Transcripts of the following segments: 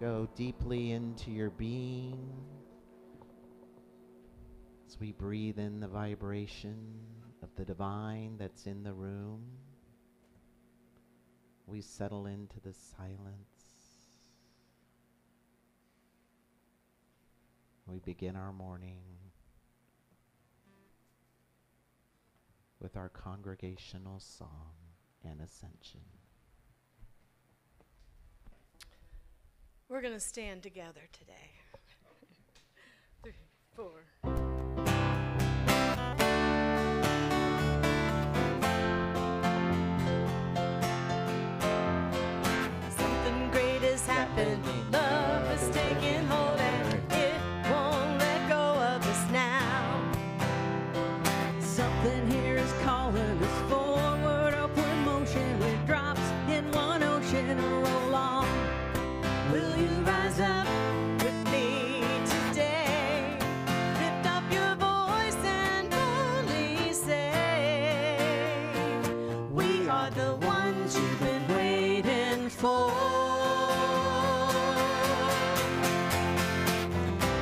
Go deeply into your being as we breathe in the vibration of the divine that's in the room. We settle into the silence. We begin our morning with our congregational song and ascension. We're going to stand together today. 3, 4. Something great has happened. Love is taking hold and it won't let go of us now. Something here is calling us forward, upward motion with drops in one ocean and roll on. Will you rise up with me today? Lift up your voice and boldly say, we are the ones you've been waiting for.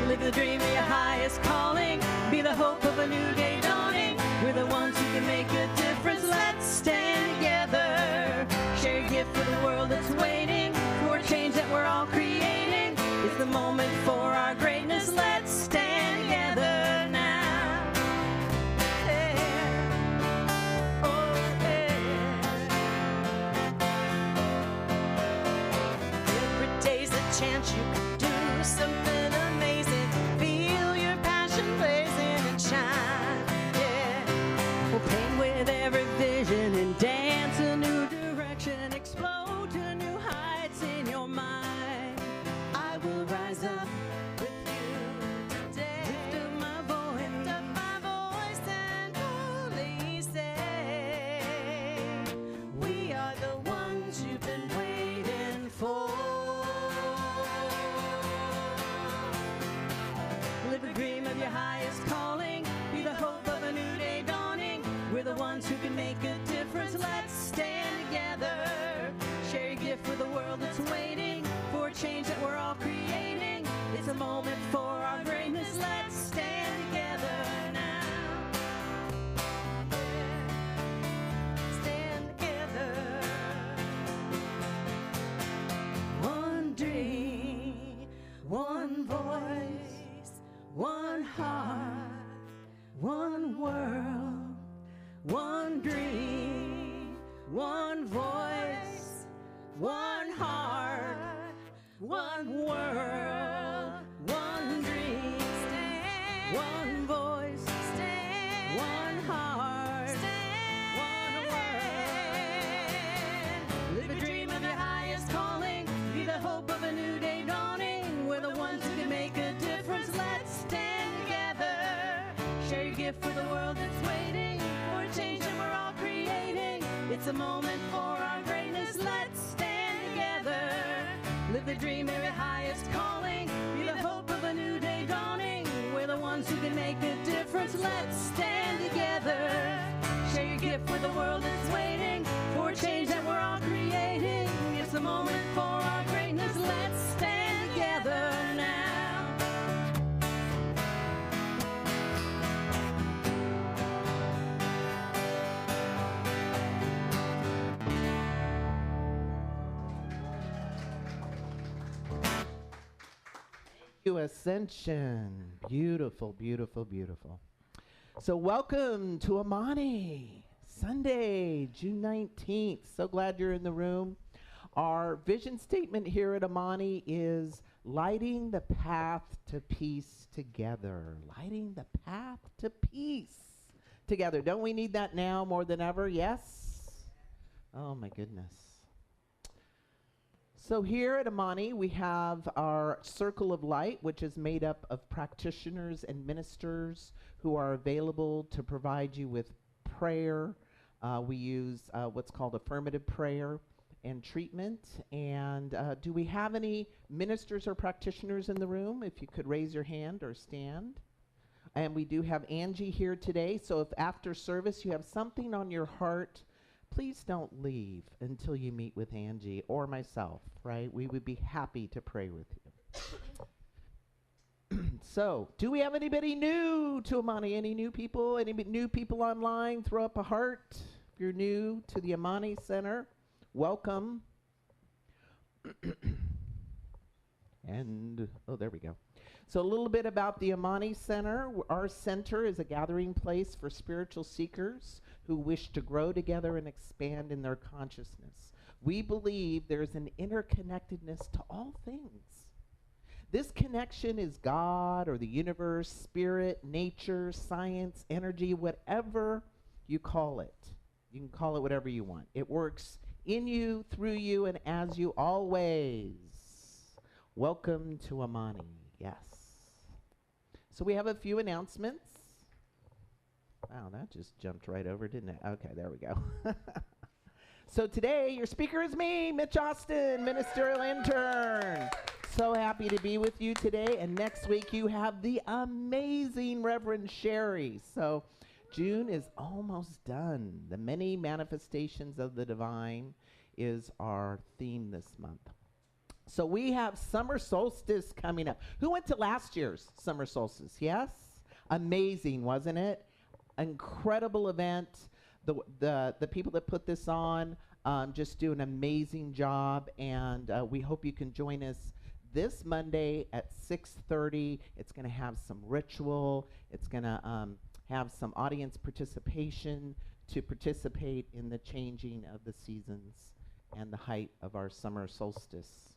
Live the dream of your highest calling. Be the hope of a new day dawning. We're the ones who can make a difference. Let's stand together. Share your gift for the world that's waiting for change that we're all creating. It's the moment for our greatness. Let's stand together now. Yeah. Oh, yeah. Every day's a chance you can do something amazing. Feel your passion blazing and shine. Yeah. We'll paint with every vision and dance a new direction. Explode to new heights in your mind. I will rise up with you today. Lift up my voice and boldly say, we are the ones you've been waiting for. Live the dream of your highest calling. Be the hope of a new day dawning. We're the ones who can make a difference. Let's stand together. Share your gift for the world that's waiting for change that we're all creating. It's a moment for our greatness. Let's stand together now. Stand together. One dream, one voice, one heart, one world, one dream, one voice, one heart, one world, one dream, one voice, one heart, one world. Live a dream of your highest calling. Be the hope of a new day dawning. We're the ones who can make a difference. Let's stand together. Share your gift for the world that's waiting for a change that we're all creating. It's a moment for our greatness. Let's stand together. Live the dream of your highest calling. Be the hope of a new day dawning. We're the ones who can make a difference. Let's stand together. Share your gift for the world that's waiting for a change that we're all creating. It's a moment for our greatness. Let's stand together now. Ascension. Beautiful, beautiful, beautiful. So welcome to Amani, Sunday, June 19th. So glad you're in the room. Our vision statement here at Amani is lighting the path to peace together. Lighting the path to peace together. Don't we need that now more than ever? Yes? Oh my goodness. So here at Amani, we have our Circle of Light, which is made up of practitioners and ministers who are available to provide you with prayer. We use what's called affirmative prayer and treatment. And do we have any ministers or practitioners in the room? If you could raise your hand or stand. And we do have Angie here today. So if after service you have something on your heart please don't leave until you meet with Angie or myself, right? We would be happy to pray with you. So, do we have anybody new to Amani? Any new people? Any new people online? Throw up a heart if you're new to the Amani Center. Welcome. And, oh, there we go. So a little bit about the Amani Center. Our center is a gathering place for spiritual seekers who wish to grow together and expand in their consciousness. We believe there's an interconnectedness to all things. This connection is God or the universe, spirit, nature, science, energy, whatever you call it. You can call it whatever you want. It works in you, through you, and as you always. Welcome to Amani. Yes. So we have a few announcements. Wow, that just jumped right over, didn't it? Okay, there we go. So today, your speaker is me, Mitch Austin, Ministerial Intern. So happy to be with you today. And next week, you have the amazing Reverend Sherry. So June is almost done. The many manifestations of the divine is our theme this month. So we have summer solstice coming up. Who went to last year's summer solstice? Yes? Amazing, wasn't it? Incredible event. The people that put this on just do an amazing job, and we hope you can join us this Monday at 6:30. It's going to have some ritual. It's going to have some audience participation to participate in the changing of the seasons and the height of our summer solstice.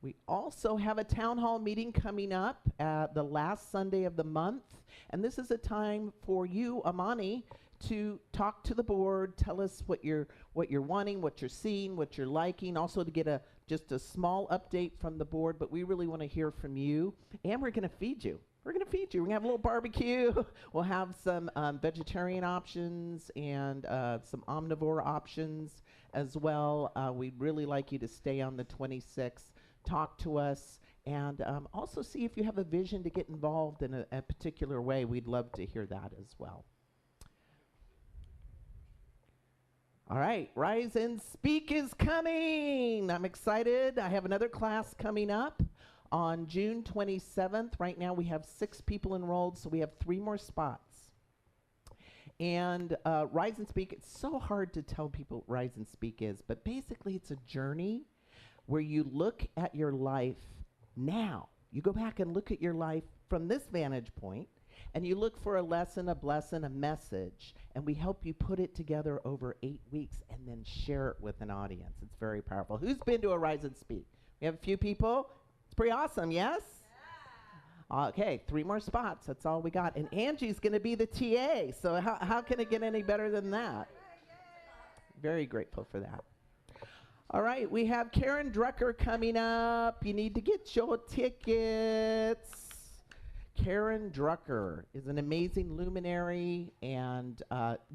We also have a town hall meeting coming up the last Sunday of the month, and this is a time for you, Amani, to talk to the board, tell us what you're wanting, what you're seeing, what you're liking, also to get just a small update from the board, but we really want to hear from you, and we're going to feed you. We're going to feed you. We're going to have a little barbecue. We'll have some vegetarian options and some omnivore options as well. We'd really like you to stay on the 26th, talk to us, and also see if you have a vision to get involved in a particular way. We'd love to hear that as well. All right, Rise and Speak is coming. I'm excited. I have another class coming up on June 27th. Right now we have 6 people enrolled, so we have 3 more spots. And Rise and Speak, it's so hard to tell people what Rise and Speak is, but basically it's a journey where you look at your life now. You go back and look at your life from this vantage point, and you look for a lesson, a blessing, a message, and we help you put it together over 8 weeks and then share it with an audience. It's very powerful. Who's been to a Rise and Speak? We have a few people. It's pretty awesome, yes? Yeah. Okay, 3 more spots. That's all we got. And Angie's going to be the TA, so how can it get any better than that? Very grateful for that. All right, we have Karen Drucker coming up. You need to get your tickets. Karen Drucker is an amazing luminary and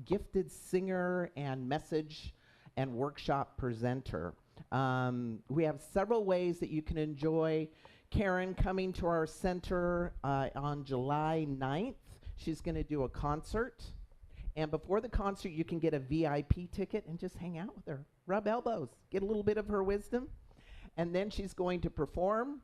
gifted singer and message and workshop presenter. We have several ways that you can enjoy Karen coming to our center on July 9th. She's going to do a concert. And before the concert, you can get a VIP ticket and just hang out with her. Rub elbows, get a little bit of her wisdom. And then she's going to perform.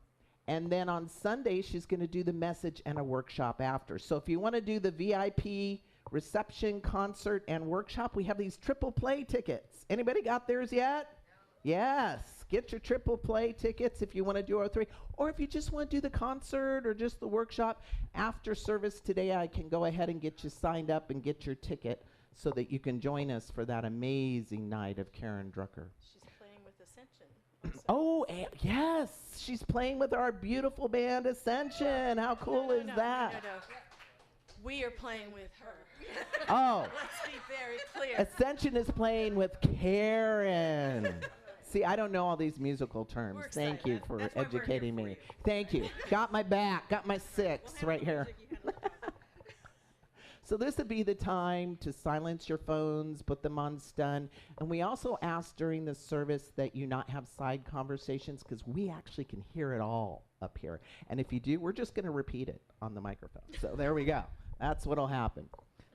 And then on Sunday, she's going to do the message and a workshop after. So if you want to do the VIP reception, concert, and workshop, we have these triple play tickets. Anybody got theirs yet? No. Yes. Get your triple play tickets if you want to do our 3. Or if you just want to do the concert or just the workshop, after service today, I can go ahead and get you signed up and get your ticket so that you can join us for that amazing night of Karen Drucker. She's playing with Ascension. Oh, yes. She's playing with our beautiful band, Ascension. How cool is that? No. We are playing with her. Oh. Let's be very clear. Ascension is playing with Karen. See, I don't know all these musical terms. Thank you for educating me. Thank you. Got my back. Got my 6 right here. So this would be the time to silence your phones, put them on stun. And we also ask during the service that you not have side conversations because we actually can hear it all up here. And if you do, we're just going to repeat it on the microphone. So there we go. That's what'll happen.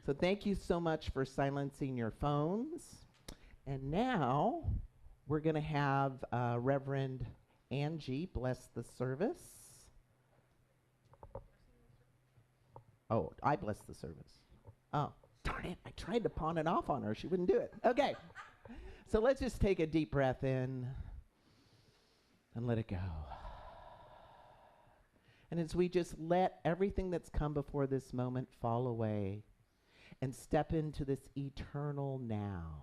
So thank you so much for silencing your phones. And now we're going to have Reverend Angie bless the service. Oh, I bless the service. Oh, darn it. I tried to pawn it off on her. She wouldn't do it. Okay. So let's just take a deep breath in and let it go. And as we just let everything that's come before this moment fall away and step into this eternal now,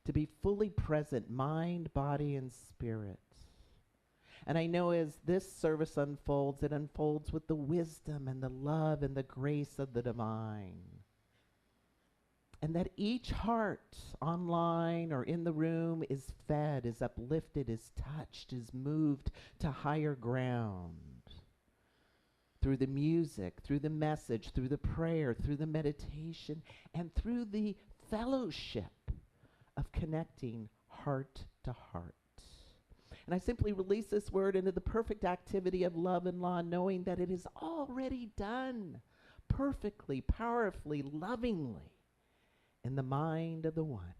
to be fully present, mind, body, and spirit. And I know as this service unfolds, it unfolds with the wisdom and the love and the grace of the divine. And that each heart online or in the room is fed, is uplifted, is touched, is moved to higher ground. Through the music, through the message, through the prayer, through the meditation, and through the fellowship of connecting heart to heart. And I simply release this word into the perfect activity of love and law, knowing that it is already done perfectly, powerfully, lovingly in the mind of the one.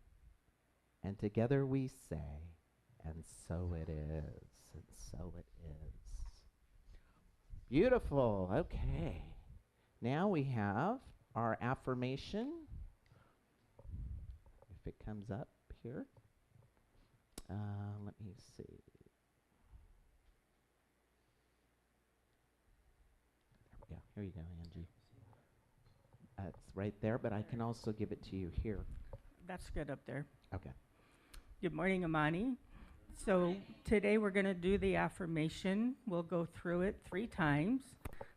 And together we say, and so it is, and so it is. Beautiful. Okay. Now we have our affirmation. If it comes up here. Let me see. There we go. Here you go, Angie. It's right there, but I can also give it to you here. That's good up there. Okay. Good morning, Amani. So today we're going to do the affirmation. We'll go through it 3 times.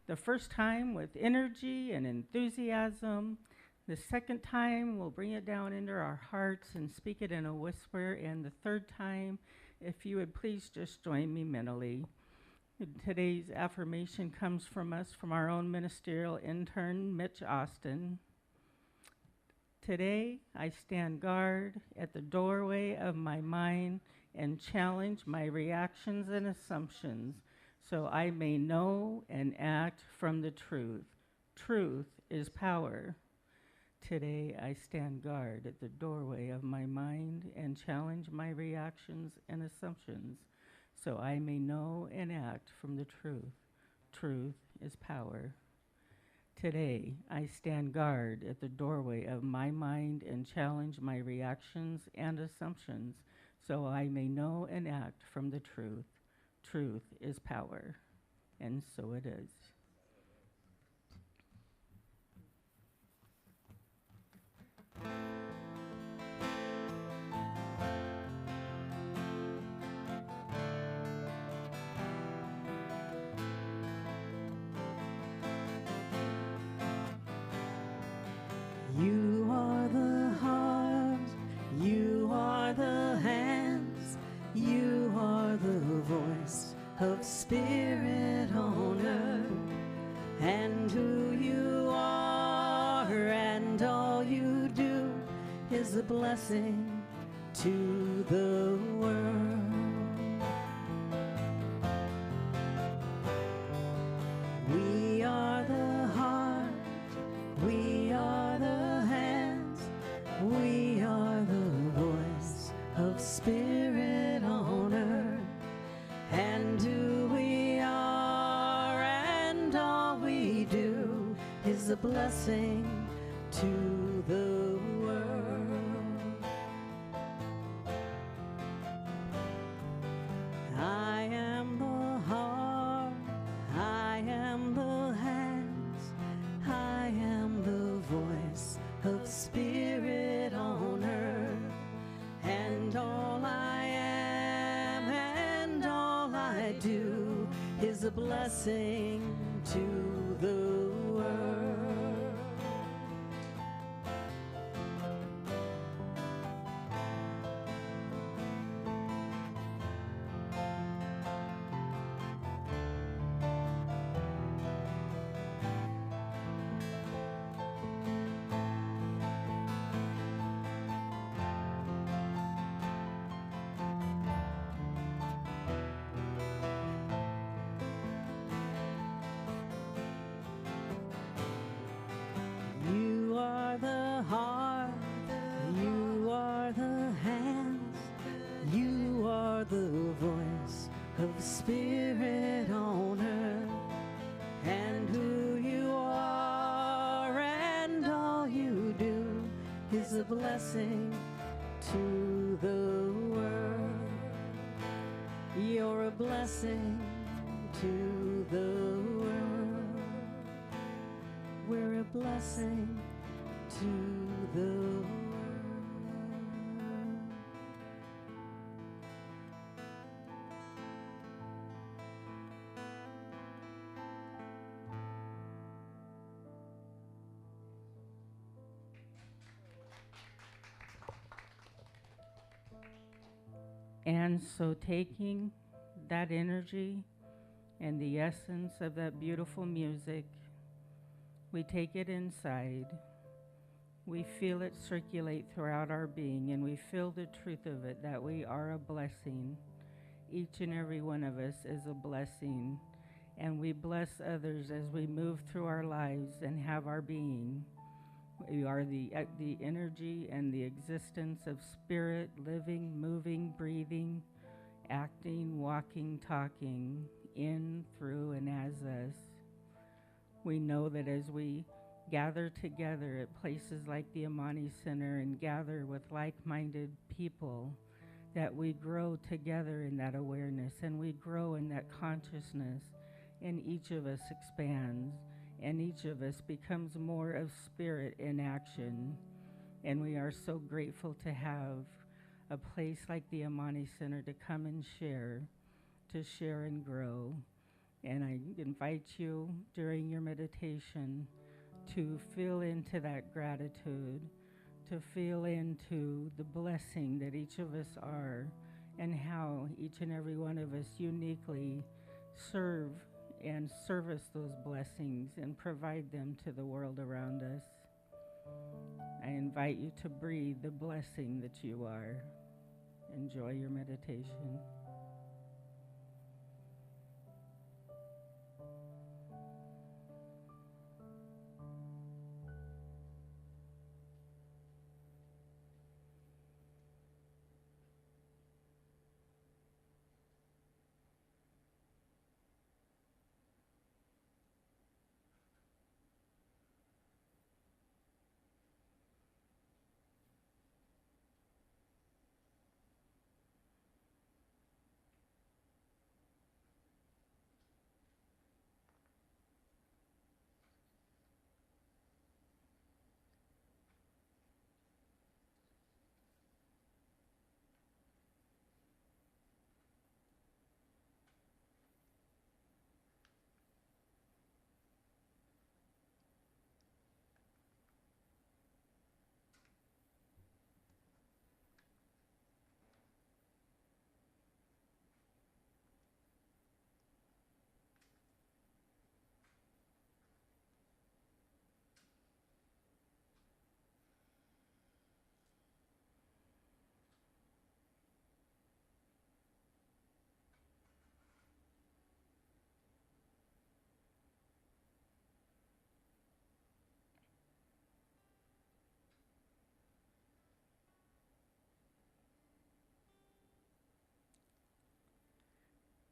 The first time with energy and enthusiasm. The second time we'll bring it down into our hearts and speak it in a whisper. And the third time, if you would please just join me mentally. Today's affirmation comes from us, from our own ministerial intern, Mitch Austin. Today, I stand guard at the doorway of my mind and challenge my reactions and assumptions so I may know and act from the truth. Truth is power. Today, I stand guard at the doorway of my mind and challenge my reactions and assumptions so I may know and act from the truth. Truth is power. Today, I stand guard at the doorway of my mind and challenge my reactions and assumptions so I may know and act from the truth. Truth is power. And so it is. You are the heart, you are the hands, you are the voice of spirit on earth, and who you are and all you do is a blessing to the world. We are the heart, we are the hands, we are the voice of spirit on earth, and who we are and all we do is a blessing to the world. I am the heart, I am the hands, I am the voice of spirit on earth, and all I am and all I do is a blessing to the world. are the voice of the Spirit on earth, and who you are and all you do is a blessing to the world. You're a blessing to the world. We're a blessing to the world. And so taking that energy and the essence of that beautiful music, we take it inside, we feel it circulate throughout our being, and we feel the truth of it, that we are a blessing. Each and every one of us is a blessing, and we bless others as we move through our lives and have our being. We are the energy and the existence of spirit, living, moving, breathing, acting, walking, talking, in, through, and as us. We know that as we gather together at places like the Amani Center and gather with like-minded people, that we grow together in that awareness and we grow in that consciousness, and each of us expands. And each of us becomes more of spirit in action. And we are so grateful to have a place like the Amani Center to come and share and grow. And I invite you during your meditation to feel into that gratitude, to feel into the blessing that each of us are, and how each and every one of us uniquely serve and service those blessings and provide them to the world around us. I invite you to breathe the blessing that you are. Enjoy your meditation.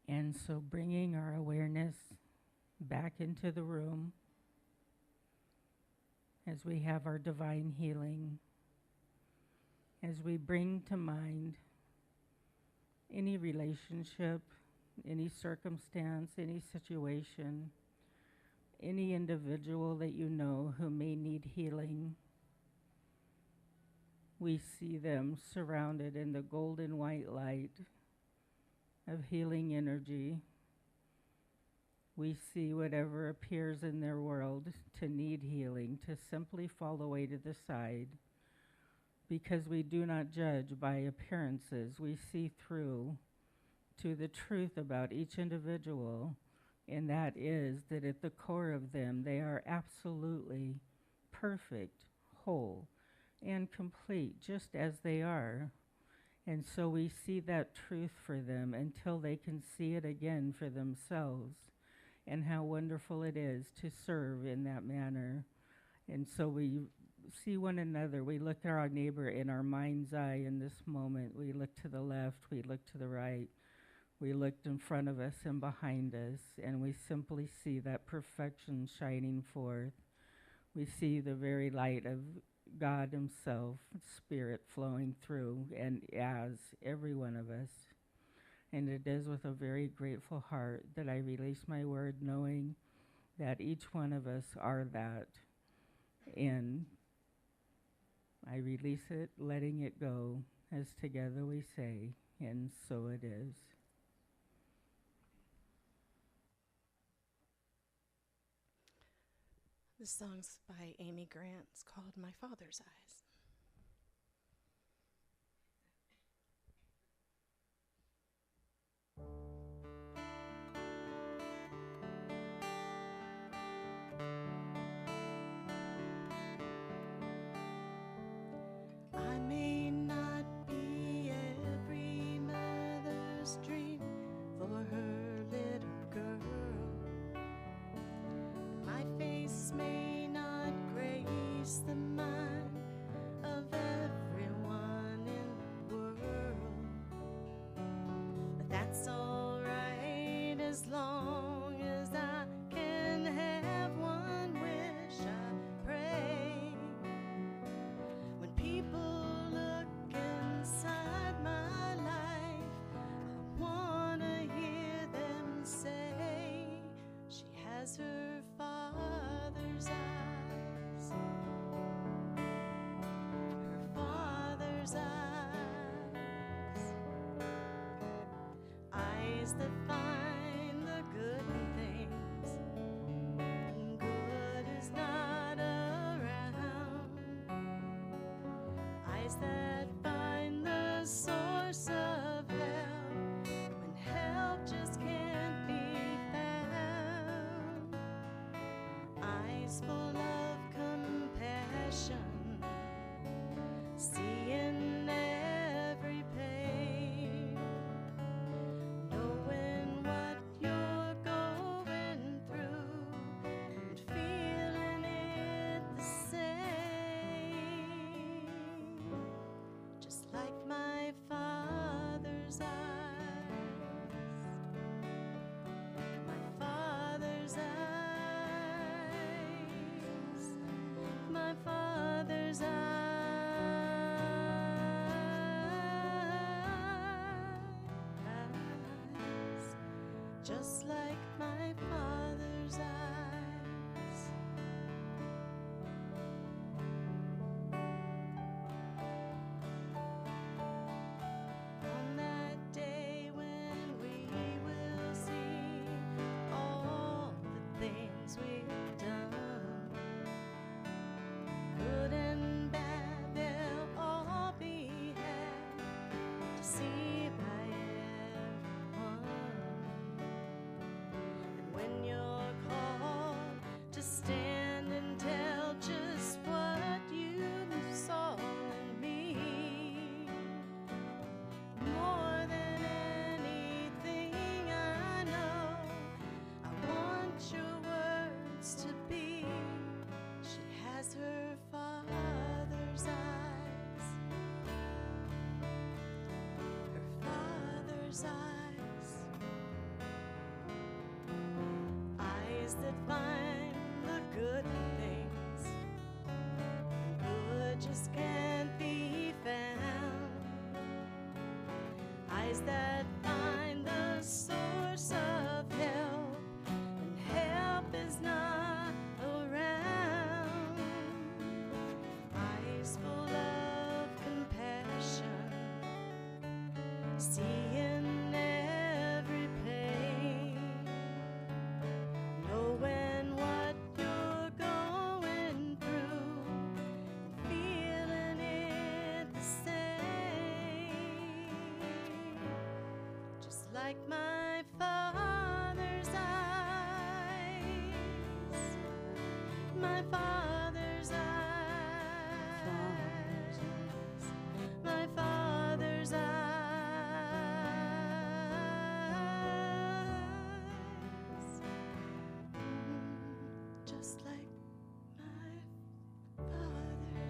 And so bringing our awareness back into the room as we have our divine healing, as we bring to mind any relationship, any circumstance, any situation, any individual that you know who may need healing. We see them surrounded in the golden white light of healing energy. We see whatever appears in their world to need healing to simply fall away to the side, because we do not judge by appearances. We see through to the truth about each individual, and that is that at the core of them, they are absolutely perfect, whole, and complete, just as they are. And so we see that truth for them until they can see it again for themselves, and how wonderful it is to serve in that manner. And so we see one another. We look at our neighbor in our mind's eye in this moment. We look to the left, we look to the right, we look in front of us and behind us, and we simply see that perfection shining forth. We see the very light of God himself, Spirit flowing through and as every one of us. And it is with a very grateful heart that I release my word, knowing that each one of us are that. And I release it, letting it go, as together we say, and so it is. This song's by Amy Grant. It's called My Father's Eyes. I may not be every mother's dream for her little girl. My face may not grace the mind of everyone in the world, but that's all right as long as I can have one wish. I pray when people look inside my life, I wanna hear them say she has her father's eyes, her father's eyes, eyes that find the good in things when good is not around, eyes that find the source of help when help just can't be found, eyes full of compassion, seeing every pain, knowing what you're going through and feeling it the same, just like my father's eyes, my father's eyes, my father's eyes, just like my father's eyes. On that day when we will see all the things we've done, good and bad, they'll all be had to see by everyone. And when you're called to stand and tell just what you saw in me, more than anything I know, I want your words to be, she has her father's eyes, her father's eyes, eyes that find the good in things when good just can't be found, eyes that find the source of help and help is not around, eyes full of compassion, seeing every pain, knowing what you're going through and feeling it the same, just like my father's eyes, my father's eyes, my father's eyes, just like my father's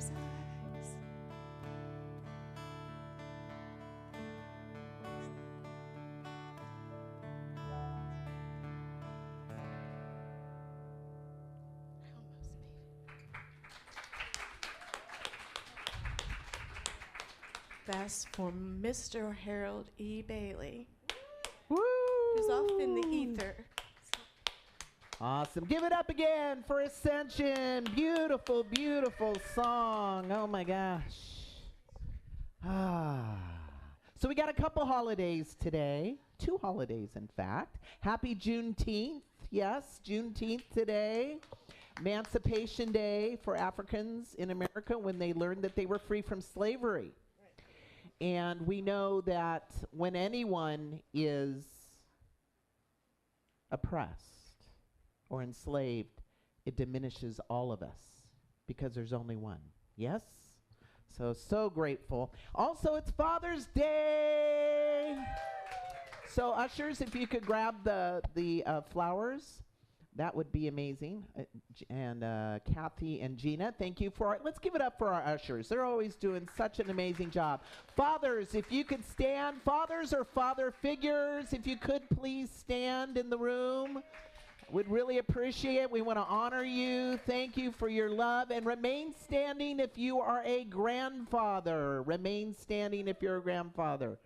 best for Mr. Harold E. Bailey, Woo! who's off in the ether. Awesome. Give it up again for Ascension. Beautiful, beautiful song. Oh my gosh. So we got a couple holidays today. 2 holidays, in fact. Happy Juneteenth. Yes, Juneteenth today. Emancipation Day for Africans in America when they learned that they were free from slavery. Right. And we know that when anyone is oppressed or enslaved, it diminishes all of us because there's only one. Yes? So grateful. Also, it's Father's Day. So ushers, if you could grab the flowers, that would be amazing. And Kathy and Gina, thank you for it. Let's give it up for our ushers. They're always doing such an amazing job. Fathers, if you could stand. Fathers or father figures, if you could please stand in the room. We'd really appreciate it. We want to honor you. Thank you for your love. And remain standing if you are a grandfather. Remain standing if you're a grandfather.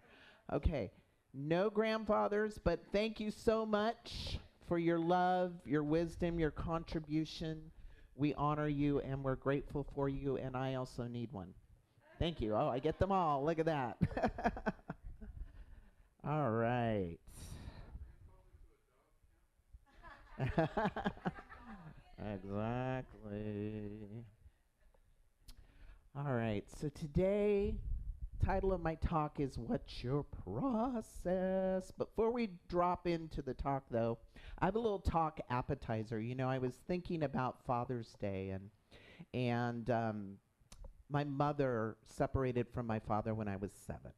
Okay. No grandfathers, but thank you so much for your love, your wisdom, your contribution. We honor you and we're grateful for you, and I also need one. Thank you. Oh, I get them all. Look at that. All right. Exactly. All right. So today, title of my talk is What's Your Process? Before we drop into the talk, though, I have a little talk appetizer. You know, I was thinking about Father's Day, and my mother separated from my father when I was 7.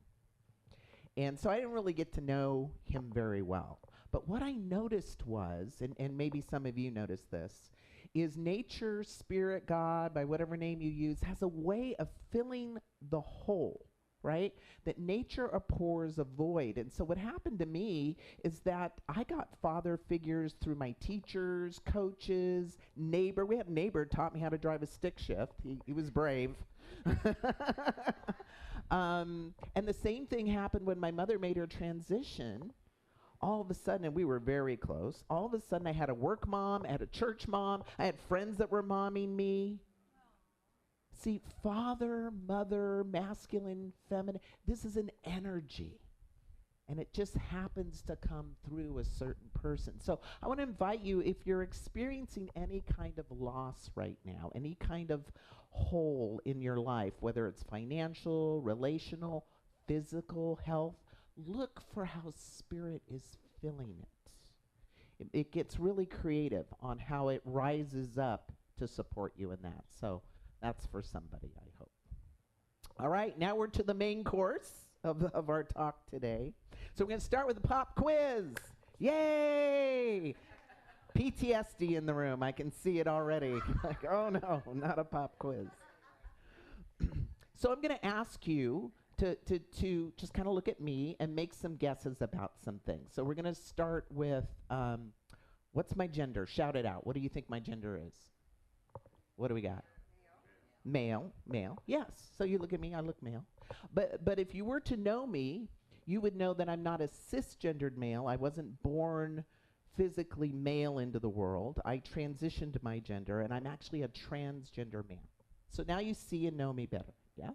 And so I didn't really get to know him very well. But what I noticed was, and maybe some of you noticed this, is nature, spirit, God, by whatever name you use, has a way of filling the hole, right? That nature abhors a void. And so what happened to me is that I got father figures through my teachers, coaches, neighbor. We had a neighbor taught me how to drive a stick shift. He was brave. And the same thing happened when my mother made her transition. All of a sudden, and we were very close, all of a sudden I had a work mom, I had a church mom, I had friends that were momming me. See, father, mother, masculine, feminine, this is an energy. And it just happens to come through a certain person. So I want to invite you, if you're experiencing any kind of loss right now, any kind of hole in your life, whether it's financial, relational, physical, health, look for how spirit is filling it. It gets really creative on how it rises up to support you in that. So that's for somebody, I hope. All right, now we're to the main course of our talk today. So we're going to start with the pop quiz. Yay! PTSD in the room. I can see it already. Like, oh no, not a pop quiz. So I'm going to ask you to just kind of look at me and make some guesses about some things. So we're going to start with, what's my gender? Shout it out. What do you think my gender is? What do we got? Male. Male. Yes. So you look at me, I look male. But if you were to know me, you would know that I'm not a cisgendered male. I wasn't born physically male into the world. I transitioned my gender, and I'm actually a transgender man. So now you see and know me better. Yes?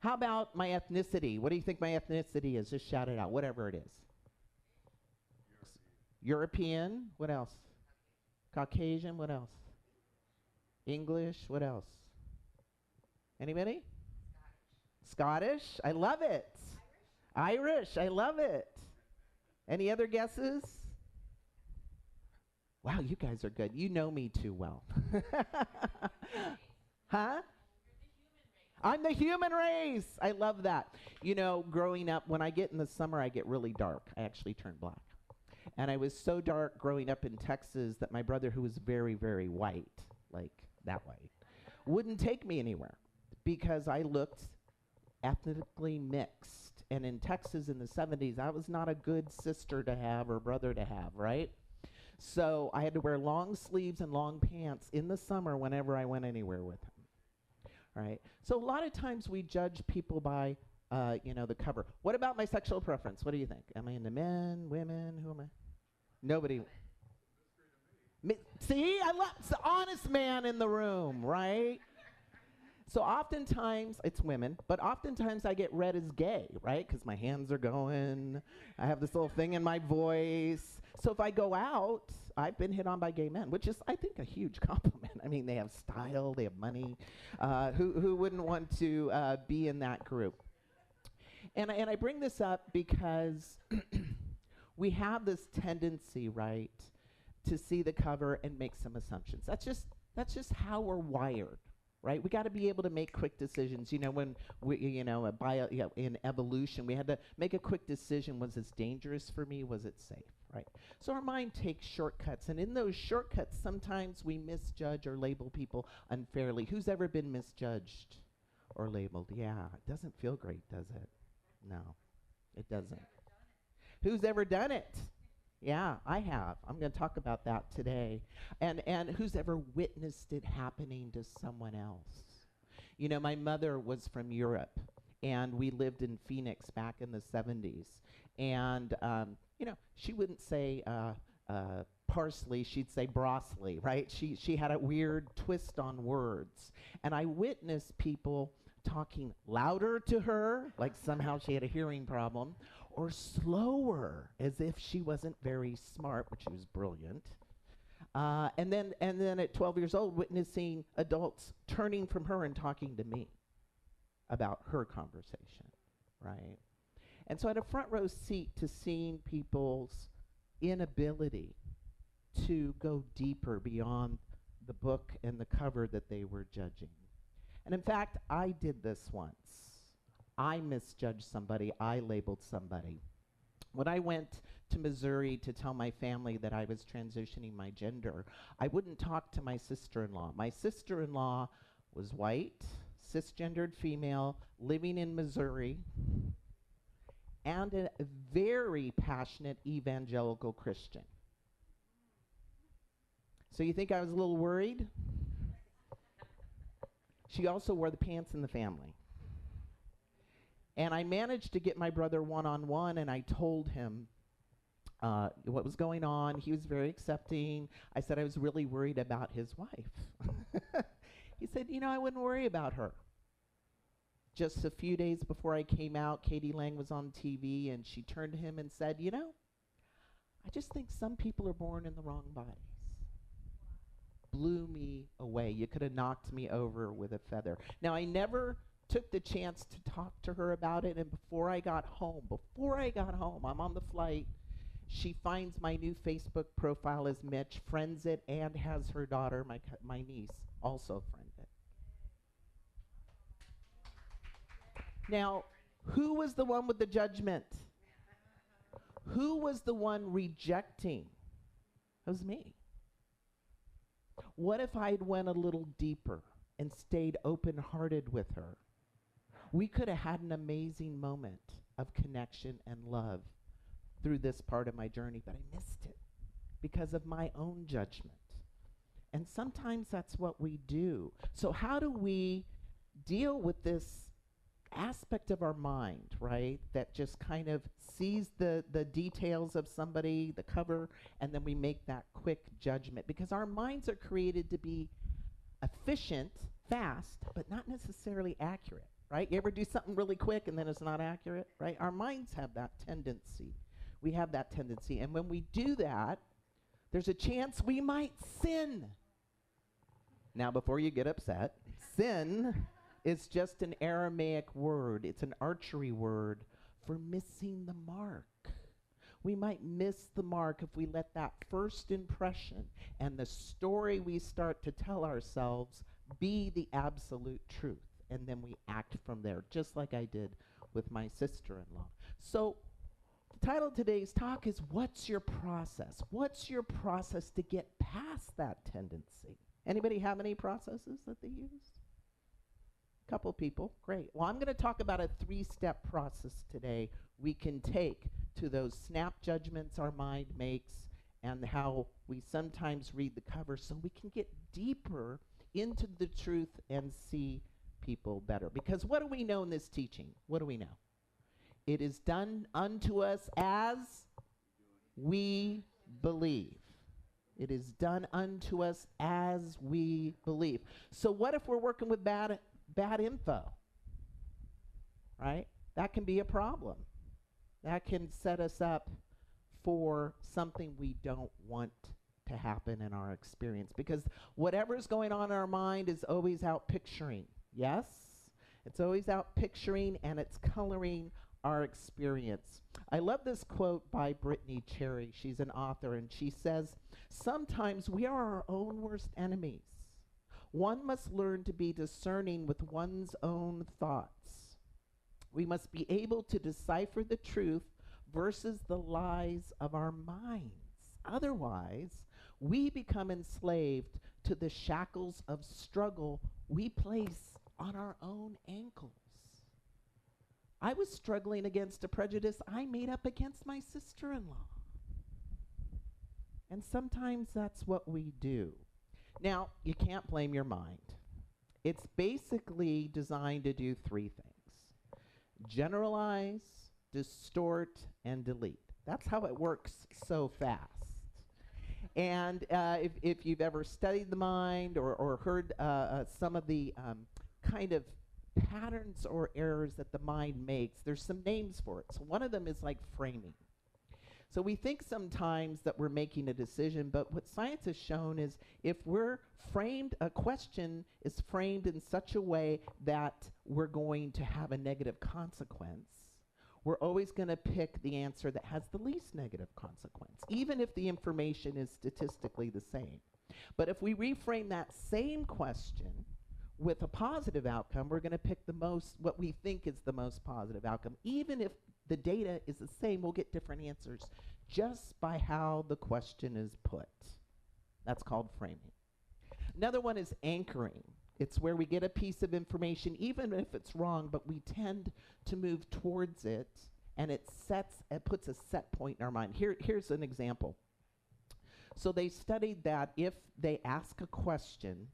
How about my ethnicity? What do you think my ethnicity is? Just shout it out, whatever it is. European. What else? Caucasian. What else? English. What else? Anybody? Scottish. I love it. Irish. I love it. Any other guesses? Wow, you guys are good. You know me too well. Huh? I'm the human race. I love that. You know, growing up, when I get in the summer, I get really dark. I actually turn black. And I was so dark growing up in Texas that my brother, who was very, very white, like that white, wouldn't take me anywhere because I looked ethnically mixed. And in Texas in the 70s, I was not a good sister to have or brother to have, right? So I had to wear long sleeves and long pants in the summer whenever I went anywhere with him. Right? So a lot of times we judge people by the cover. What about my sexual preference? What do you think? Am I into men, women? Who am I? Nobody. See, I love the honest man in the room, right? So oftentimes, it's women, but oftentimes I get read as gay, right? Because my hands are going. I have this little thing in my voice. So if I go out, I've been hit on by gay men, which is, I think, a huge compliment. I mean, they have style, they have money. Who wouldn't want to be in that group? And I bring this up because we have this tendency, right, to see the cover and make some assumptions. That's just how we're wired. Right, we got to be able to make quick decisions. When we, in evolution, we had to make a quick decision. Was this dangerous for me? Was it safe? Right. So our mind takes shortcuts, and in those shortcuts, sometimes we misjudge or label people unfairly. Who's ever been misjudged or labeled? Yeah, it doesn't feel great, does it? No, it doesn't. Who's ever done it? Yeah, I have. I'm going to talk about that today. And who's ever witnessed it happening to someone else? My mother was from Europe, and we lived in Phoenix back in the 70s. And, she wouldn't say parsley, she'd say broccoli, right? She had a weird twist on words. And I witnessed people talking louder to her, like somehow she had a hearing problem, or slower, as if she wasn't very smart, but she was brilliant. And then at 12 years old, witnessing adults turning from her and talking to me about her conversation, right? And so I had a front row seat to seeing people's inability to go deeper beyond the book and the cover that they were judging. And in fact, I did this once. I misjudged somebody. I labeled somebody. When I went to Missouri to tell my family that I was transitioning my gender, I wouldn't talk to my sister-in-law. My sister-in-law was white, cisgendered female, living in Missouri, and a very passionate evangelical Christian. So you think I was a little worried? She also wore the pants in the family. And I managed to get my brother one-on-one, and I told him what was going on. He was very accepting. I said I was really worried about his wife. He said, I wouldn't worry about her. Just a few days before I came out, Katie Lang was on TV, and she turned to him and said, I just think some people are born in the wrong bodies. Blew me away. You could have knocked me over with a feather. Now, I never took the chance to talk to her about it, and before I got home, I'm on the flight, she finds my new Facebook profile as Mitch, friends it, and has her daughter, my niece, also friend it. Now, who was the one with the judgment? Who was the one rejecting? It was me. What if I'd went a little deeper and stayed open-hearted with her? We could have had an amazing moment of connection and love through this part of my journey, but I missed it because of my own judgment. And sometimes that's what we do. So how do we deal with this aspect of our mind, right, that just kind of sees the details of somebody, the cover, and then we make that quick judgment? Because our minds are created to be efficient, fast, but not necessarily accurate. Right? You ever do something really quick and then it's not accurate? Right? Our minds have that tendency. We have that tendency. And when we do that, there's a chance we might sin. Now, before you get upset, sin is just an Aramaic word. It's an archery word for missing the mark. We might miss the mark if we let that first impression and the story we start to tell ourselves be the absolute truth. And then we act from there, just like I did with my sister-in-law. So the title of today's talk is, what's your process? What's your process to get past that tendency? Anybody have any processes that they use? A couple people, great. Well, I'm going to talk about a 3-step process today we can take to those snap judgments our mind makes and how we sometimes read the cover so we can get deeper into the truth and see people better. Because what do we know in this teaching? What do we know? It is done unto us as we believe. It is done unto us as we believe. So what if we're working with bad info? Right? That can be a problem. That can set us up for something we don't want to happen in our experience, because whatever's going on in our mind is always out picturing. Yes? It's always out picturing, and it's coloring our experience. I love this quote by Brittany Cherry. She's an author, and she says, "Sometimes we are our own worst enemies. One must learn to be discerning with one's own thoughts. We must be able to decipher the truth versus the lies of our minds. Otherwise, we become enslaved to the shackles of struggle we place on our own ankles." I was struggling against a prejudice I made up against my sister-in-law. And sometimes that's what we do. Now, you can't blame your mind. It's basically designed to do three things: generalize, distort, and delete. That's how it works so fast. And if you've ever studied the mind or heard some of the kind of patterns or errors that the mind makes, there's some names for it. So one of them is like framing. So we think sometimes that we're making a decision, but what science has shown is if we're framed, a question is framed in such a way that we're going to have a negative consequence, we're always going to pick the answer that has the least negative consequence, even if the information is statistically the same. But if we reframe that same question with a positive outcome, we're going to pick the most, what we think is the most positive outcome. Even if the data is the same, we'll get different answers just by how the question is put. That's called framing. Another one is anchoring. It's where we get a piece of information, even if it's wrong, but we tend to move towards it, and it puts a set point in our mind. Here's an example. So they studied that if they ask a question,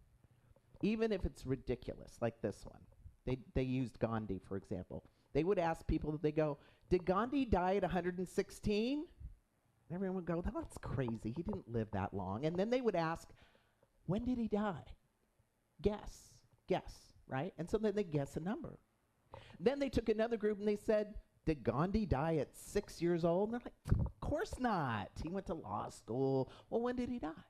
even if it's ridiculous, like this one, they used Gandhi, for example. They would ask people, they go, "Did Gandhi die at 116? And everyone would go, "That's crazy. He didn't live that long." And then they would ask, "When did he die? Guess, right?" And so then they guess a number. Then they took another group and they said, "Did Gandhi die at 6 years old?" And they're like, "Of course not. He went to law school." "Well, when did he die?"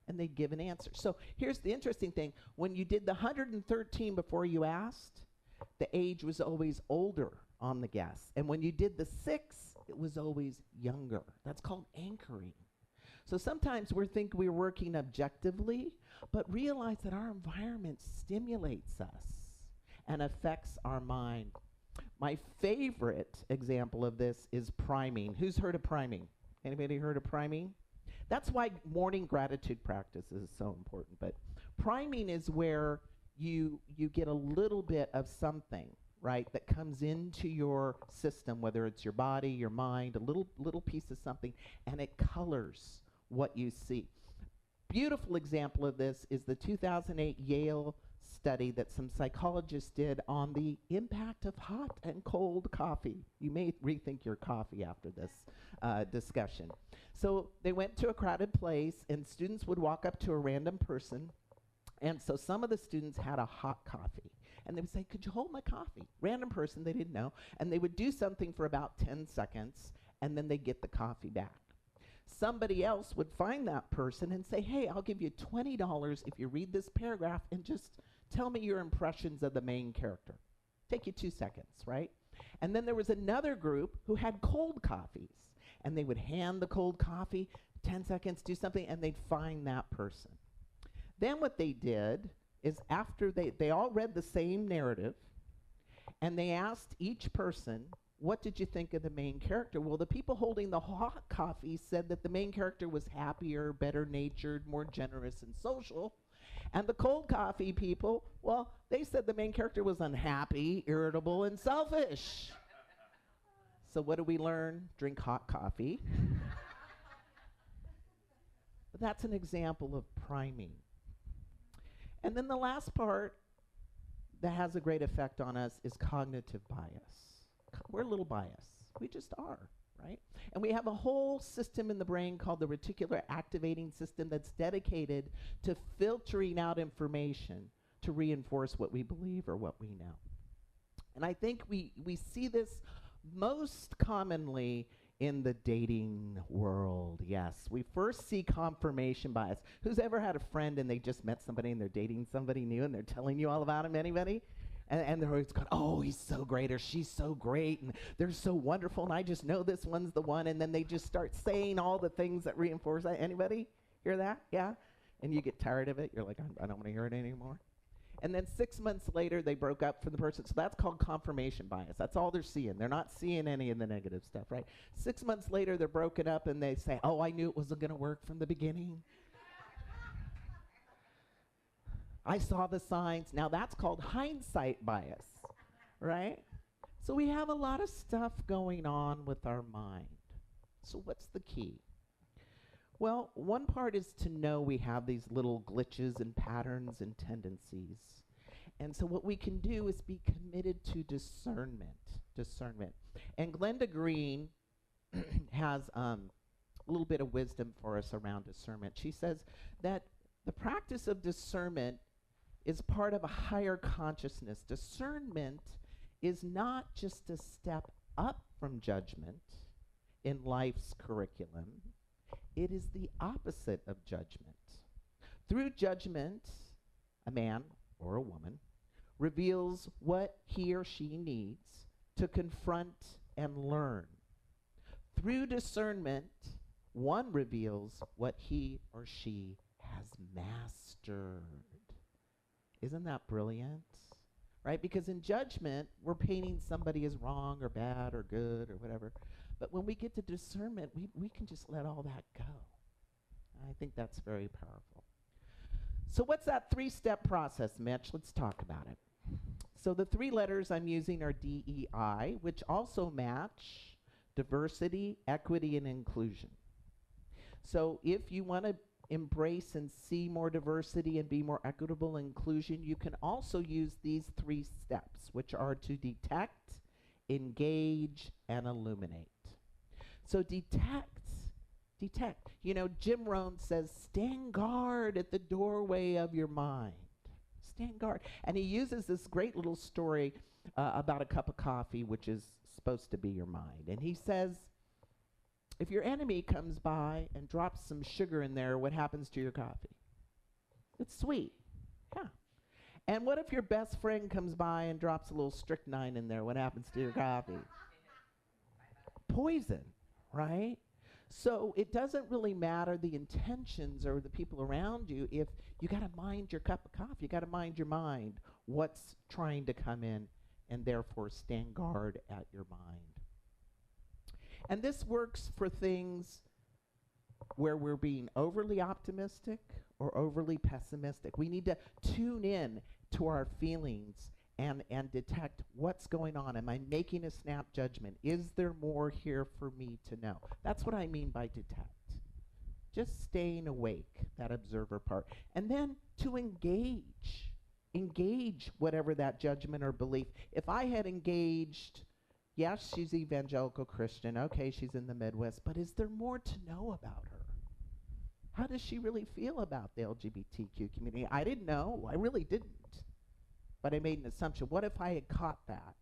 And they'd give an answer. So here's the interesting thing. When you did the 113 before you asked, the age was always older on the guess. And when you did the 6, it was always younger. That's called anchoring. So sometimes we think we're working objectively, but realize that our environment stimulates us and affects our mind. My favorite example of this is priming. Who's heard of priming? Anybody heard of priming? That's why morning gratitude practice is so important. But priming is where you get a little bit of something, right, that comes into your system, whether it's your body, your mind, a little piece of something, and it colors what you see. Beautiful example of this is the 2008 Yale study that some psychologists did on the impact of hot and cold coffee. You may rethink your coffee after this discussion. So they went to a crowded place, and students would walk up to a random person. And so some of the students had a hot coffee, and they would say, "Could you hold my coffee?" Random person, they didn't know. And they would do something for about 10 seconds, and then they'd get the coffee back. Somebody else would find that person and say, "Hey, I'll give you $20 if you read this paragraph and just tell me your impressions of the main character." Take you 2 seconds, right? And then there was another group who had cold coffees, and they would hand the cold coffee, 10 seconds, do something, and they'd find that person. Then what they did is after they all read the same narrative, and they asked each person, "What did you think of the main character?" Well, the people holding the hot coffee said that the main character was happier, better-natured, more generous and social. And the cold coffee people, well, they said the main character was unhappy, irritable, and selfish. So what do we learn? Drink hot coffee. But that's an example of priming. And then the last part, that has a great effect on us is cognitive bias. We're a little biased. We just are, right? And we have a whole system in the brain called the reticular activating system that's dedicated to filtering out information to reinforce what we believe or what we know. And I think we see this most commonly in the dating world. Yes, we first see confirmation bias. Who's ever had a friend and they just met somebody and they're dating somebody new and they're telling you all about him? Anybody? And they're always going, oh, he's so great, or she's so great, and they're so wonderful, and I just know this one's the one. And then they just start saying all the things that reinforce that. Anybody hear that? Yeah? And you get tired of it. You're like, I don't want to hear it anymore. And then 6 months later, they broke up from the person. So that's called confirmation bias. That's all they're seeing. They're not seeing any of the negative stuff, right? 6 months later, they're broken up, and they say, oh, I knew it wasn't going to work from the beginning. I saw the signs. Now, that's called hindsight bias, right? So we have a lot of stuff going on with our mind. So what's the key? Well, one part is to know we have these little glitches and patterns and tendencies. And so what we can do is be committed to discernment. And Glenda Green has a little bit of wisdom for us around discernment. She says that the practice of discernment is part of a higher consciousness. Discernment is not just a step up from judgment in life's curriculum. It is the opposite of judgment. Through judgment, a man or a woman reveals what he or she needs to confront and learn. Through discernment, one reveals what he or she has mastered. Isn't that brilliant? Right? Because in judgment, we're painting somebody as wrong or bad or good or whatever. But when we get to discernment, we can just let all that go. I think that's very powerful. So what's that 3-step process, Mitch? Let's talk about it. So the 3 letters I'm using are DEI, which also match diversity, equity, and inclusion. So if you want to embrace and see more diversity and be more equitable inclusion, you can also use these 3 steps, which are to detect, engage, and illuminate. So detect. You know, Jim Rohn says, stand guard at the doorway of your mind. Stand guard. And he uses this great little story about a cup of coffee, which is supposed to be your mind. And he says, if your enemy comes by and drops some sugar in there, what happens to your coffee? It's sweet. Yeah. And what if your best friend comes by and drops a little strychnine in there? What happens to your coffee? Poison, right? So it doesn't really matter the intentions or the people around you. If you got to mind your cup of coffee, you got to mind your mind, what's trying to come in, and therefore stand guard at your mind. And this works for things where we're being overly optimistic or overly pessimistic. We need to tune in to our feelings and detect what's going on. Am I making a snap judgment? Is there more here for me to know? That's what I mean by detect. Just staying awake, that observer part. And then to engage whatever that judgment or belief. If I had engaged, yes, she's evangelical Christian, okay, she's in the Midwest, but is there more to know about her? How does she really feel about the LGBTQ community? I didn't know, I really didn't. But I made an assumption. What if I had caught that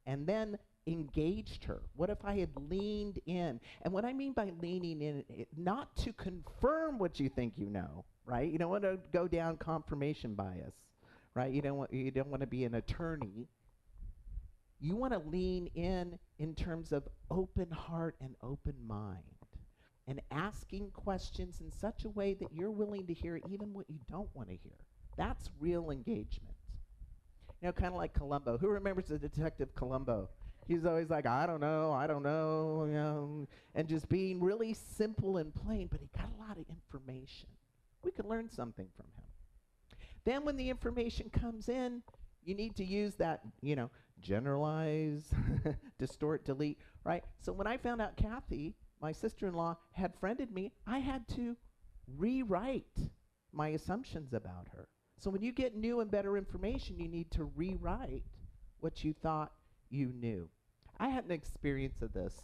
and then engaged her? What if I had leaned in? And what I mean by leaning in, not to confirm what you think you know, right? You don't want to go down confirmation bias, right? You don't want to be an attorney. You want to lean in terms of open heart and open mind, and asking questions in such a way that you're willing to hear even what you don't want to hear. That's real engagement. You know, kind of like Columbo. Who remembers the Detective Columbo? He's always like, I don't know, you know, and just being really simple and plain, but he got a lot of information. We could learn something from him. Then when the information comes in, you need to use that, you know, generalize, distort, delete, right? So when I found out Kathy, my sister-in-law, had friended me, I had to rewrite my assumptions about her So when you get new and better information, you need to rewrite what you thought you knew. I had an experience of this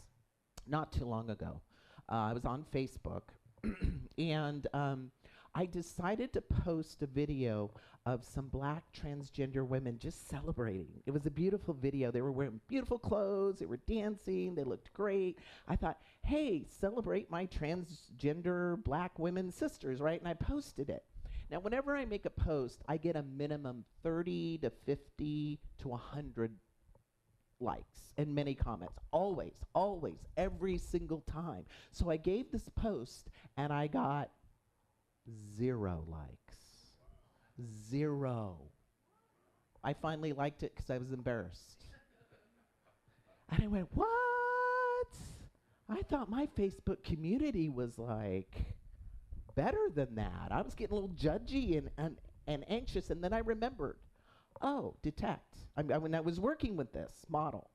not too long ago. I was on Facebook, and I decided to post a video of some black transgender women just celebrating. It was a beautiful video. They were wearing beautiful clothes. They were dancing. They looked great. I thought, hey, celebrate my transgender black women sisters, right? And I posted it. Now, whenever I make a post, I get a minimum 30 to 50 to 100 likes and many comments. Always, always, every single time. So I gave this post, and I got 0 likes. 0. I finally liked it because I was embarrassed. And I went, what? I thought my Facebook community was like better than that. I was getting a little judgy and anxious, and then I remembered, oh, detect. When I was working with this model,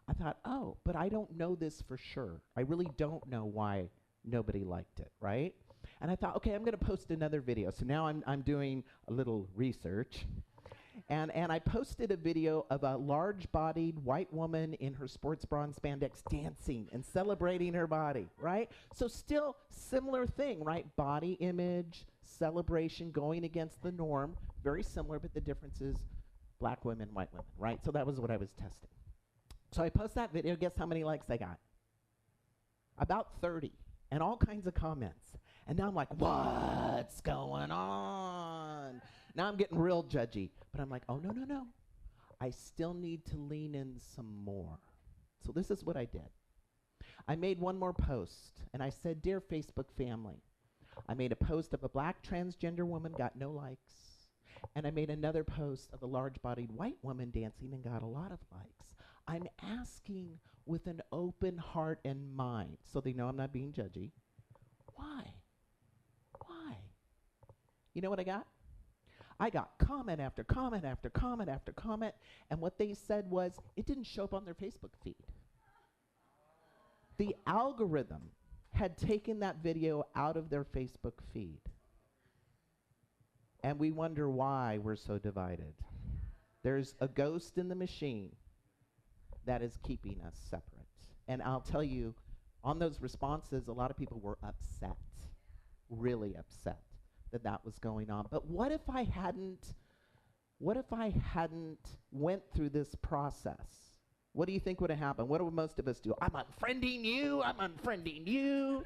I thought, oh, but I don't know this for sure. I really don't know why nobody liked it, right? And I thought, okay, I'm going to post another video. So now I'm doing a little research. And I posted a video of a large-bodied white woman in her sports bra and spandex dancing and celebrating her body, right? So still similar thing, right? Body image, celebration, going against the norm. Very similar, but the difference is black women, white women, right? So that was what I was testing. So I post that video. Guess how many likes I got? About 30, and all kinds of comments. And now I'm like, what's going on? Now I'm getting real judgy. But I'm like, oh, no, no, no. I still need to lean in some more. So this is what I did. I made one more post, and I said, dear Facebook family, I made a post of a black transgender woman, got no likes. And I made another post of a large-bodied white woman dancing and got a lot of likes. I'm asking with an open heart and mind, so they know I'm not being judgy. Why? Why? You know what I got? I got comment after comment after comment after comment, and what they said was, it didn't show up on their Facebook feed. The algorithm had taken that video out of their Facebook feed. And we wonder why we're so divided. There's a ghost in the machine that is keeping us separate. And I'll tell you, on those responses, a lot of people were upset, really upset that that was going on. But what if I hadn't went through this process? What do you think would have happened? What would most of us do? I'm unfriending you, I'm unfriending you.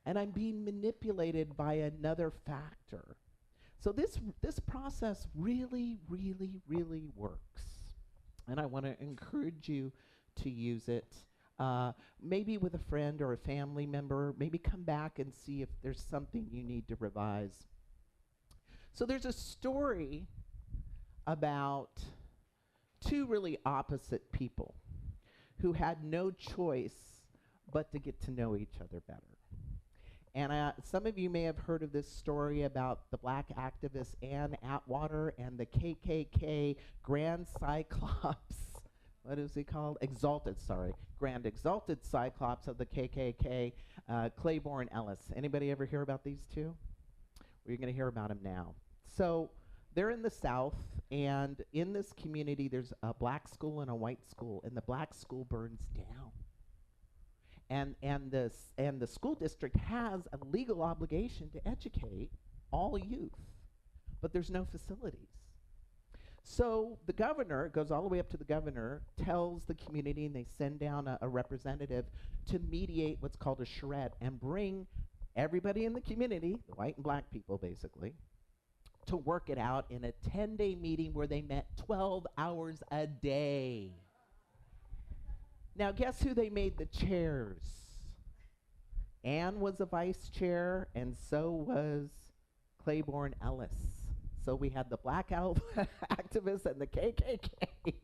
And I'm being manipulated by another factor. So this process really, really, really works. And I want to encourage you to use it. Maybe with a friend or a family member. Maybe come back and see if there's something you need to revise. So there's a story about two really opposite people who had no choice but to get to know each other better. And some of you may have heard of this story about the black activist Ann Atwater and the KKK Grand Cyclops. What is he called? Grand Exalted Cyclops of the KKK, Claiborne Ellis. Anybody ever hear about these two? Well, you're going to hear about them now. So they're in the South, and in this community, there's a black school and a white school, and the black school burns down. And the school district has a legal obligation to educate all youth, but there's no facilities. So the governor, it goes all the way up to the governor, tells the community, and they send down a representative to mediate what's called a charrette and bring everybody in the community, the white and black people basically, to work it out in a 10-day meeting where they met 12 hours a day. Now, guess who they made the chairs? Anne was a vice chair, and so was Claiborne Ellis. So we had the black activists and the KKK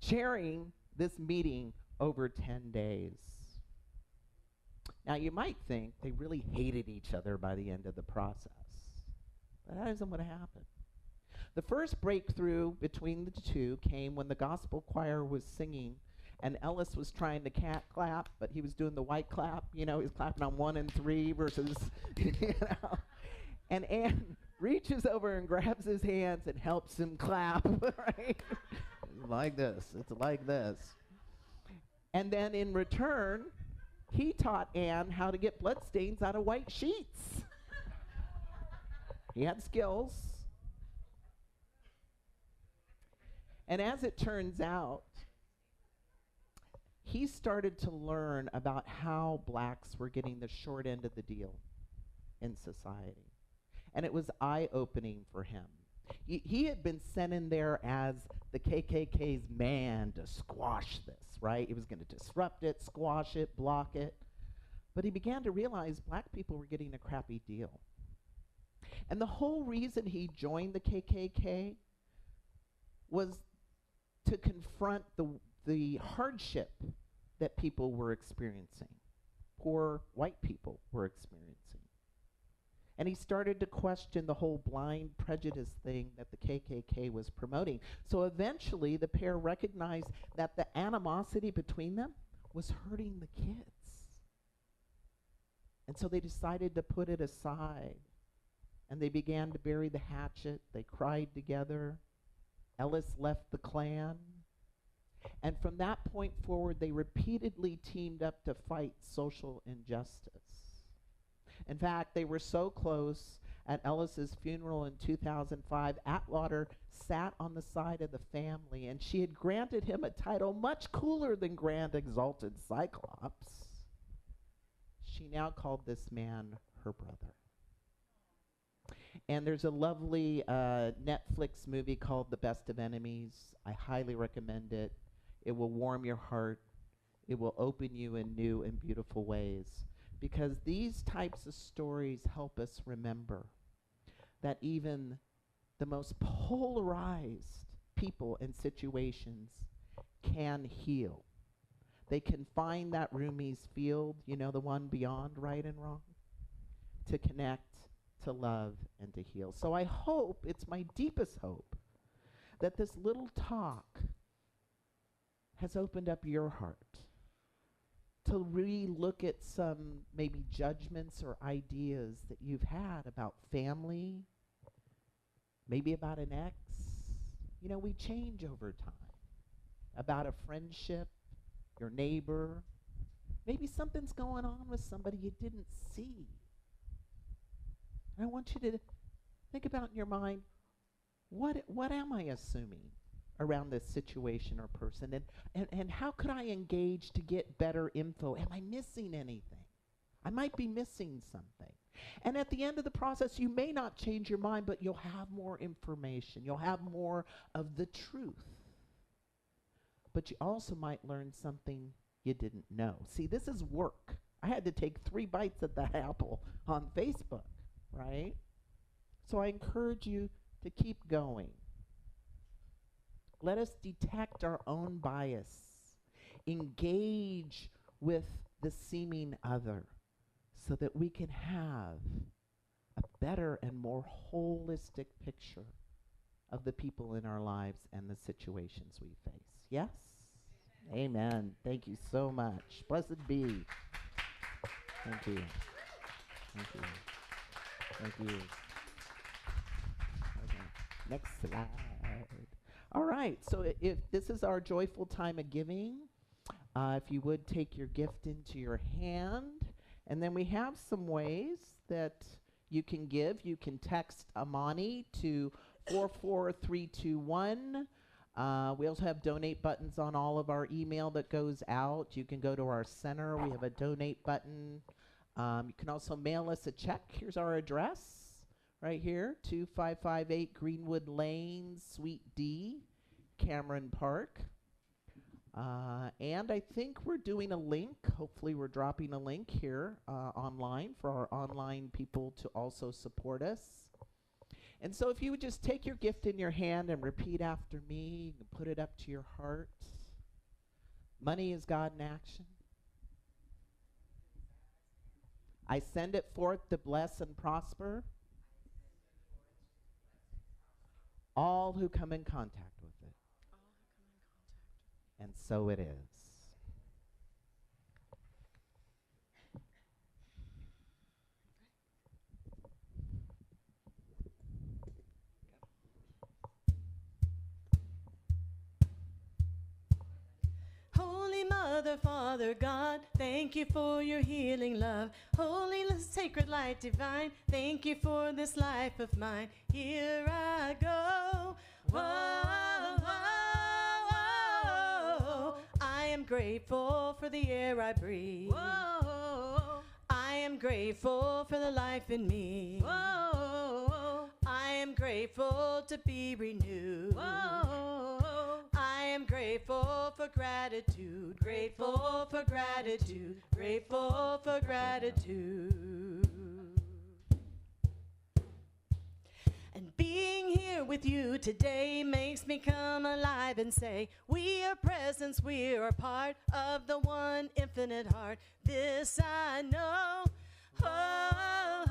chairing this meeting over 10 days. Now, you might think they really hated each other by the end of the process, but that isn't what happened. The first breakthrough between the two came when the gospel choir was singing, and Ellis was trying to clap, but he was doing the white clap. You know, he was clapping on 1 and 3 versus, you know. And Anne reaches over and grabs his hands and helps him clap, right? Like this. It's like this. And then in return, he taught Anne how to get bloodstains out of white sheets. He had skills. And as it turns out, he started to learn about how blacks were getting the short end of the deal in society. And it was eye-opening for him. He had been sent in there as the KKK's man to squash this, right? He was going to disrupt it, squash it, block it. But he began to realize black people were getting a crappy deal. And the whole reason he joined the KKK was to confront the hardship that people were experiencing, poor white people were experiencing. And he started to question the whole blind prejudice thing that the KKK was promoting. So eventually the pair recognized that the animosity between them was hurting the kids. And so they decided to put it aside. And they began to bury the hatchet. They cried together. Ellis left the Klan. And from that point forward, they repeatedly teamed up to fight social injustice. In fact, they were so close at Ellis's funeral in 2005, Atwater sat on the side of the family, and she had granted him a title much cooler than Grand Exalted Cyclops. She now called this man her brother. And there's a lovely Netflix movie called The Best of Enemies. I highly recommend it. It will warm your heart. It will open you in new and beautiful ways. Because these types of stories help us remember that even the most polarized people and situations can heal. They can find that Rumi's field, you know, the one beyond right and wrong, to connect, to love, and to heal. So I hope, it's my deepest hope, that this little talk has opened up your heart to re-look at some maybe judgments or ideas that you've had about family, maybe about an ex. You know, we change over time. About a friendship, your neighbor. Maybe something's going on with somebody you didn't see. And I want you to think about in your mind, what am I assuming around this situation or person? And how could I engage to get better info? Am I missing anything? I might be missing something. And at the end of the process, you may not change your mind, but you'll have more information. You'll have more of the truth. But you also might learn something you didn't know. See, this is work. I had to take 3 bites at that apple on Facebook, right? So I encourage you to keep going. Let us detect our own bias. Engage with the seeming other so that we can have a better and more holistic picture of the people in our lives and the situations we face. Yes? Amen. Thank you so much. Blessed be. Thank you. Thank you. Thank you. Okay. Next slide. All right, so if this is our joyful time of giving, if you would take your gift into your hand, and then we have some ways that you can give. You can text Amani to 44321. We also have donate buttons on all of our email that goes out. You can go to our center. We have a donate button. You can also mail us a check. Here's our address. Right here, 2558 Greenwood Lane, Suite D, Cameron Park. And I think we're doing a link. Hopefully we're dropping a link here online for our online people to also support us. And so if you would just take your gift in your hand and repeat after me, you can put it up to your heart. Money is God in action. I send it forth to bless and prosper all who come in contact with it. And so it is. Mother, Father, God, thank you for your healing love. Holy, sacred light divine, thank you for this life of mine. Here I go. Whoa, whoa, whoa. I am grateful for the air I breathe. Whoa. I am grateful for the life in me. Whoa. I am grateful to be renewed. Whoa. I am grateful for gratitude, grateful for gratitude, grateful for gratitude. And being here with you today makes me come alive and say, we are presence, we are part of the one infinite heart. This I know. Oh, oh,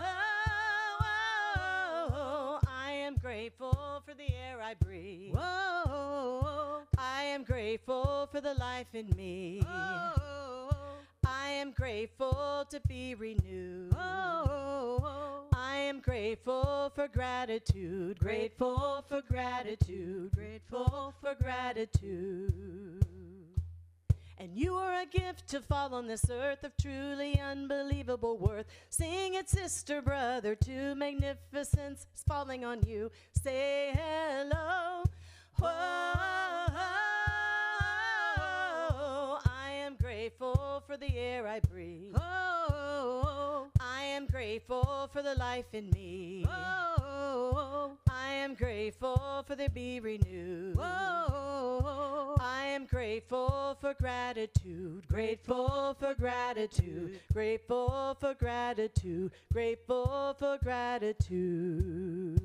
oh, oh. I am grateful for the air I breathe. Whoa. I am grateful for the life in me. Whoa. I am grateful to be renewed. Whoa. I am grateful for gratitude, grateful for gratitude, grateful for gratitude. And you are a gift to fall on this earth of truly unbelievable worth. Sing it, sister, brother, to magnificence is falling on you. Say hello. Whoa. I am grateful for the air I breathe. Oh, I am grateful for the life in me. Oh, I am grateful for the be renewed. Oh, I am grateful for gratitude, grateful for gratitude, grateful for gratitude, grateful for gratitude.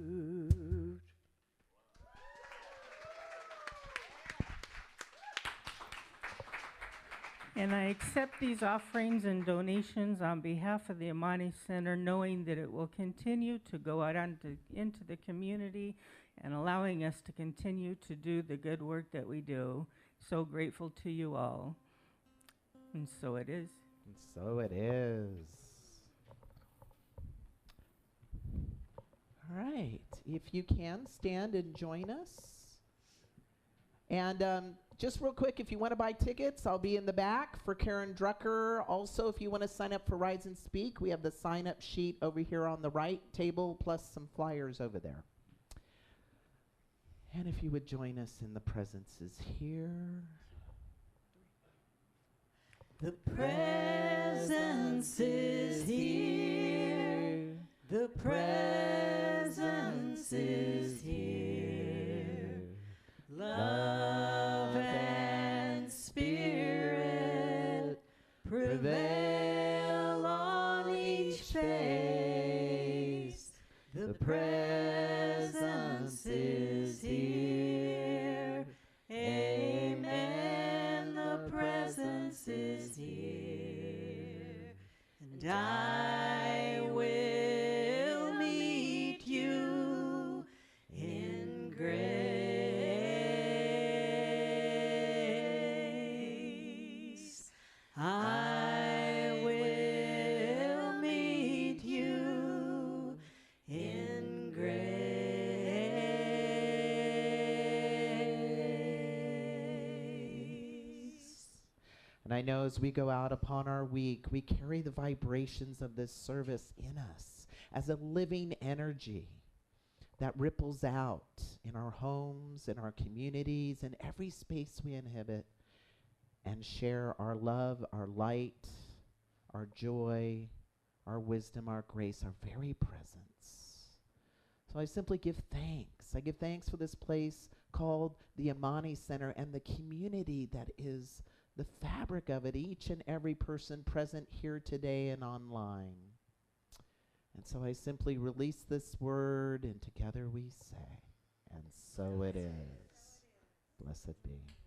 And I accept these offerings and donations on behalf of the Amani Center, knowing that it will continue to go out into the community and allowing us to continue to do the good work that we do. So grateful to you all. And so it is. And so it is. All right. If you can, stand and join us. And just real quick, if you want to buy tickets, I'll be in the back for Karen Drucker. Also, if you want to sign up for Rise and Speak, we have the sign-up sheet over here on the right table, plus some flyers over there. And if you would join us in the presences here. The presence is here. The presence is here. Love and spirit prevail on each face. The presence is here. Amen. The presence is here. And I will meet you in grace. I will meet you in grace. And I know as we go out upon our week, we carry the vibrations of this service in us as a living energy that ripples out in our homes, in our communities, in every space we inhabit, and share our love, our light, our joy, our wisdom, our grace, our very presence. So I simply give thanks. I give thanks for this place called the Amani Center and the community that is the fabric of it, each and every person present here today and online. And so I simply release this word, and together we say, and so it is. Blessed be.